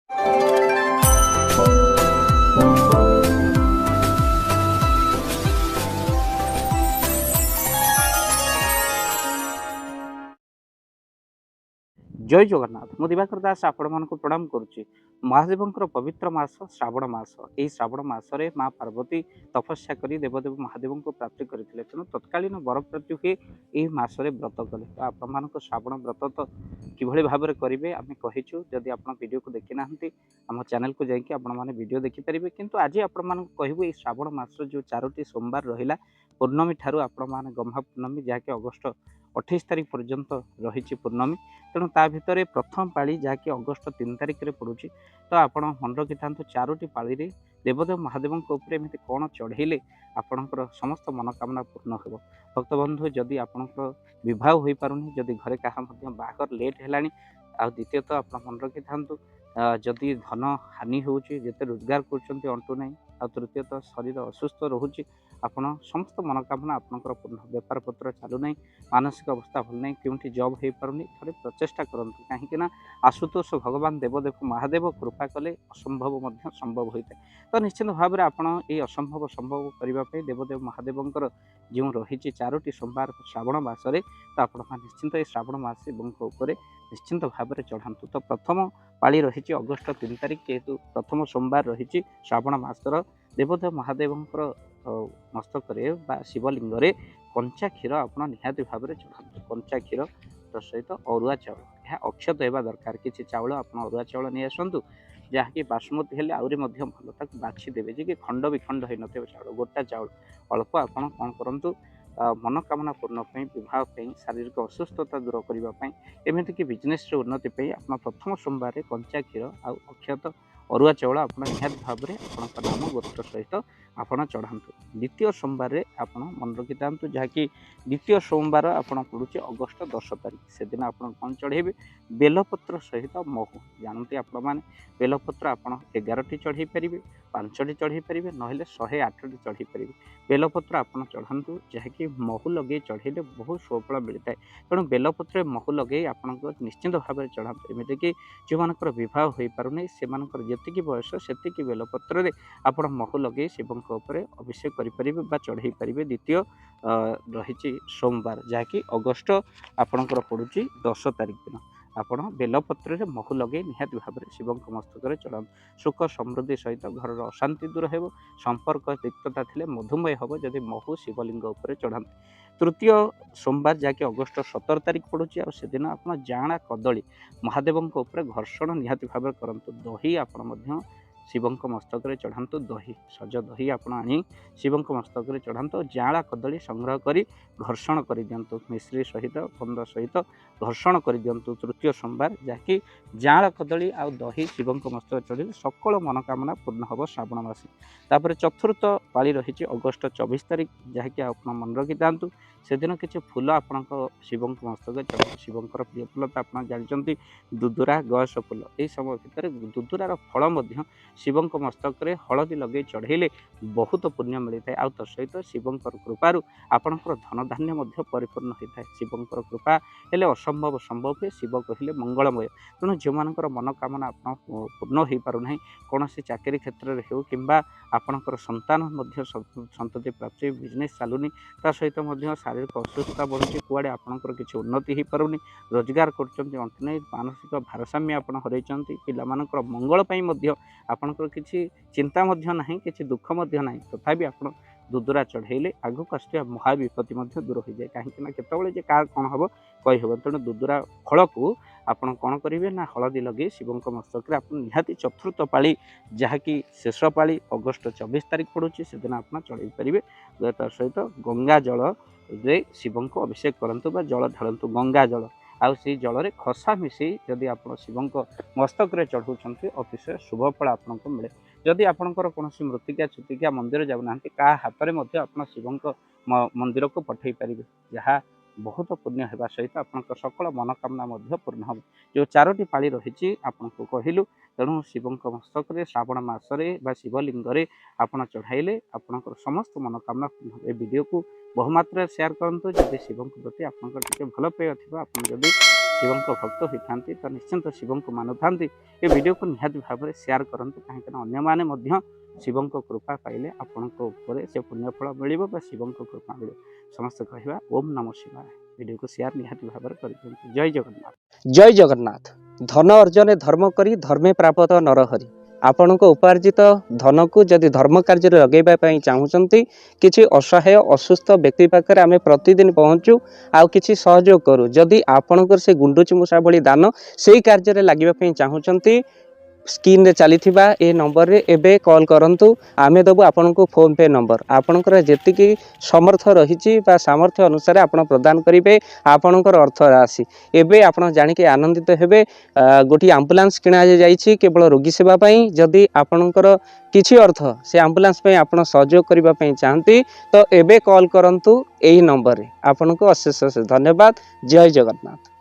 जय जगन्नाथ मु दिवाकर दास आपण मानक प्रणाम करुच्ची। महादेवंकर पवित्र मास श्रावण मास। यही श्रावण मासरे माँ पार्वती तपस्या करी देवदेव महादेव को प्राप्ति करते तेणु तत्कालीन वर प्रति हुए यही मसरे व्रत कले। तो आपण श्रावण व्रत तो किभली भाव में करेंगे आम कहीचु। जदि आप वीडियो को देखी ना आम चैनल को जाकि वीडियो देखिपारे। किंतु आज आपण कहबू ये श्रावण मास जो 4टी सोमवार रहा पूर्णमी ठारू आपण मैंने गम्हा पूर्णमी जहाँकि अगस्ट 28 तारीख पर्यंत रही पूर्णमी। तेणु ता भितर प्रथम पाली जहाँकि अगस्ट 3 तारीख में पड़ुची। तो आप मन रखी था 4टी पाली देवदेव महादेव एमती कौन चढ़ेले आपणकर समस्त मनोकामना पूर्ण हो। भक्तबंधु जदि आपणकर विवाह हो पारुनी जदि घरे क्या बाहर लेट है द्वितीयतः आप मन रखी था जदि धन हानि होते रोजगार कर अंटू ना आ तृतीयतः शरीर असुस्थ रोचे आपण समस्त मनोकामना आपंकर पूर्ण बेपार पत्र चलू ना मानसिक अवस्था भल ना क्योंकि जॉब हो पारुनी थे प्रचेषा करूँ कहीं आशुतोष भगवान देवदेव महादेव कृपा कले असंभव संभव होता है। तो निश्चित भाव में आपड़ ये असंभव संभव करने देवदेव महादेवर जो रही 4टी सोमवार श्रावण मासरे तो आप निश्चिंत ये श्रावण मास निश्चिंत भाव में चढ़ातु। तो प्रथम पाली रही अगस्ट 3 तारीख जेहेतु प्रथम सोमवार रही श्रावण मासर देवदेव महादेवंकर मस्तक शिवलिंग कंचा क्षीर आप निहाती भाव में चढ़ातु। कंचा क्षीर सहित अरुआ चाउल यह अक्षत होगा दरकार किसी चाउल आप अरुआ चाउल नहीं आसतु जहाँकि बासमती हेल्ले आहरी भल तक बाछीदेवे जी कि खंड विखंड हो न चाउल गोटा चाउल अल्प आप कौन करूँ मनोकामना पूर्ण विवाह शारीरिक असुस्थता दूर करने एमतीक बिजनेस उन्नति आप प्रथम सोमवार कंचा क्षीर आ अक्षत अरुआ चाउल आप निहाती भाव में आप नाम गोत्र सहित आप चढ़ातु। द्वितीय सोमवार आप मन रखी था जहाँकि द्वितीय सोमवार आप पड़ुचे अगस्ट 10 तारीख से दिन आप कौन चढ़ेबे बेलपत्र सहित महू जानते आपण मैंने बेलपत्र आप 11टी चढ़े पारे 5टी चढ़े पारे ना 108टी चढ़े पारे बेलपत्र आप चढ़ातु जहाँकि महू लगे चढ़ेले बहुत सुफल मिलता है। तेणु बेलपत्र महू लगे आप निश्चिंत भाव में चढ़ातु एमतीक जो मानकर विवाह हो पारुनी से जी बयस से बेलपत्र आप महू लगे शिव अभिषेक करें चढ़ई पारे। द्वितीय रही सोमवार जहाँकि अगस्ट आपणकर पड़ुची 10 तारीख दिन आपण बेलपत्र महू लगे निहाती भाव में शिव मस्तक चढ़ा। सुख समृद्धि सहित घर अशांति दूर हो संपर्क तिक्तता थे मधुमेह हम जदि महू शिवलिंग चढ़ा। तृतीय सोमवार जहाँकि अगस्ट 17 तारीख पड़ुची आ से दिन आप जाणा कदली महादेव घर्षण निहाती भाव करूँ। दही आप शिव मस्तक चढ़ातु दही सज दही आप शिव मस्तक चढ़ातु जाँला कदली संग्रह कर घर्षण कर दिंतु मिश्री सहित बंद सहित घर्षण कर दिंतु। तृतीय सोमवार जहाँकि जाँला कदली आ दही शिव मस्तक चढ़े सकल मनोकामना पूर्ण हम श्रावण मासी। तापर चतुर्थ पाली रही अगस्ट 24 तारीख जहाँकि आप मन रखी था से दिन किसी फूल आपण शिव मस्तक चढ़े शिवंर प्रिय फूल तो आप जानते दुदुरा गयस फूल यही समय भितर दुदुरार फल शिव मस्तक हलदी लगे चढ़ेले बहुत पुण्य मिलता है। आ सहित शिव कृपार आपणकर धन धान्य परिपूर्ण होता है। शिव कृपा हेले असंभव संभव हुए शिव कहले मंगलमय। तेणु जो मानकर मनोकामना आप पूर्ण हो पारना कौन चाकरी क्षेत्र में हो कि आपणकर संतान संतति प्राप्ति बिजनेस चलुनी ता सहित शारीरिक असुस्थता बढ़ुची कुआड़े आपणकर किसी उन्नति हो पारुनी रोजगार कर मानसिक भारसाम्य आप हर पिलामानकर मंगल आपणकर किसी चिंता ना कि दुख ना तथापि आप दुदुरा चढ़ेले आगक आसुवा महाविपत्ति दूर हो जाए कहीं केतबे क्या कौन हम कही हम। तेणु दुदुरा फल को आपड़ कौन करेंगे ना हलदी लगे शिव मस्तक आप निहाती चतुर्थ पाली जहाँकि शेष पाली अगस्ट 24 तारीख पड़ुची से दिन आप चढ़ई पारे। सहित गंगा जल रे शिव को अभिषेक करूँ जल ढालतु गंगा जल आ जल खसा मिसई जदि आप शिव मस्तक चढ़ाऊँ अतिशय शुभ फल आपको मिले। जदि आपंकर कौन मृत्तिका छुतिका मंदिर जाऊना क्या हाथ में आप शिव मंदिर को पठे पारे जहाँ बहुत पुण्य होगा सहित आप सकल मनोकामना पूर्ण हम। जो 4टी पाली रही आपको कहलु तेणु शिव मस्तक श्रावण मासरे शिवलिंग आप चढ़ाइले आपंकर समस्त मनोकामना पूर्ण। ए वीडियो को बहुमात्रा शेयर करूँ जब शिव प्रति आप भल पाइबा आप शिवं भक्त होता तो निश्चिंत शिवं को मानुता ये वीडियो को निहाती भाव में शेयर करूँ कहीं अन्य शिवं कृपा पाइले आपण से पुण्यफल मिल शिवं कृपा मिले समस्त कहवा ओम नमः शिवाय वीडियो को शेयर निहाती भाव में कर जय जगन्नाथ। जय जगन्नाथ। धन अर्जन धर्म करी धर्मे प्राप्त नरहरि आपण उपार्जित धन को जदि धर्म कार्य लगे चाहूँगी किसी असहाय असुस्थ व्यक्ति पाखे आम प्रतिदिन पहुँचू आउ कि सहयोग करूँ जदि आपणकर से गुंडुची मूषा भली दान से कार्य लगे चाहूँगी स्क्रीन रे चली ए नंबर रे एबे कॉल करंतु आमे दबु आपन को फोन पे नंबर आपनकर जेतिकी समर्थ रही सामर्थ्य अनुसार आपण प्रदान करेंगे आपणकर अर्थ राशि एबे आपण जानिके आनंदित हेबे। गोटी एम्बुलेंस किणा जाइछि केवल रोगी सेवा पई जदि आपणकर किछि अर्थ से एम्बुलेंस पई आपण सहयोग करिबा पई चाहंती तो एबे कॉल करंतु एही नंबर रे आपन को अशेष धन्यवाद। जय जगन्नाथ।